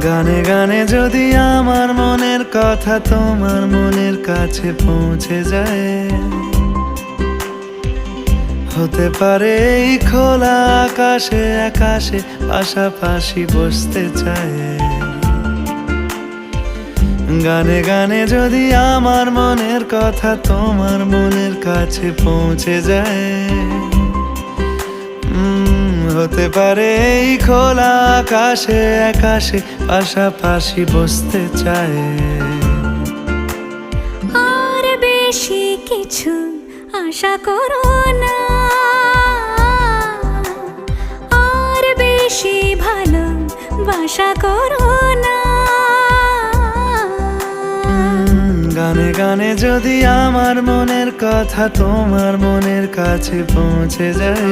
গানে গানে যদি আমার মনের কথা তোমার মনের কাছে পৌঁছে যায়, হতে পারে এই খোলা আকাশে আকাশে পাশাপাশি বসতে চায়। গানে গানে যদি আমার মনের কথা তোমার মনের কাছে পৌঁছে যায়, হতে পারে এই খোলা আকাশে আকাশে পাশাপাশি বসতে চায়। আর বেশি কিছু আশা করো না, আর বেশি ভালোবাসা করো না। গানে গানে যদি আমার মনের কথা তোমার মনের কাছে পৌঁছে যায়,